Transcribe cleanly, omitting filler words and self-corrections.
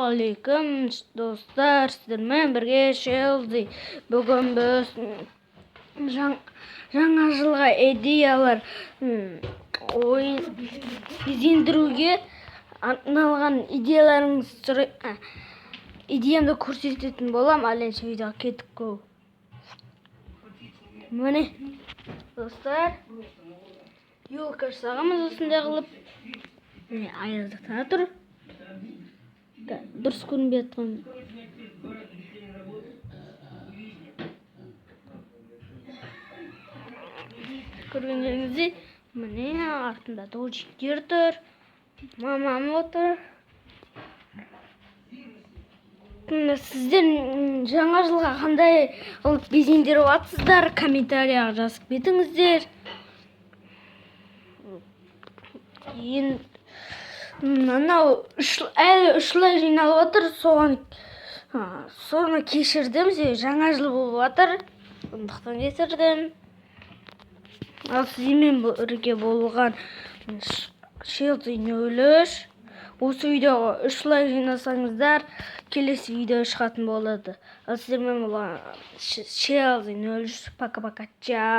Assalamualaikum dostlar, sizlerмен бірге Челси. Бүгін біз жаңа жылға идеялар ойын безендіруге арналған идеямды көрсететін болам. Әлінші видеоға кетіп қой. Міне достар, елка жасағанбыз осындай қылып. Міне аязда тұр. Дұрыс көрінбей жатқан. Көргендеріңізде міне артында дожиктер тұр. Мамам отыр. Сіздер жаңа жылға қандай қылып безендіріп жатсыздар? Комментарияға жазып кетіңіздер. Анау әлі үшлай жиналып жатыр, соны кешірдім. Жаңа жыл болып жатыр, сондықтан кешірдім. Ал сізмен бірге болған Челси 0-3. Осы видеоға үшлай жинасаңыздар, келесі видео шығатын болады. Ал сізмен болған Челси 0-3. Пока-пока, чао.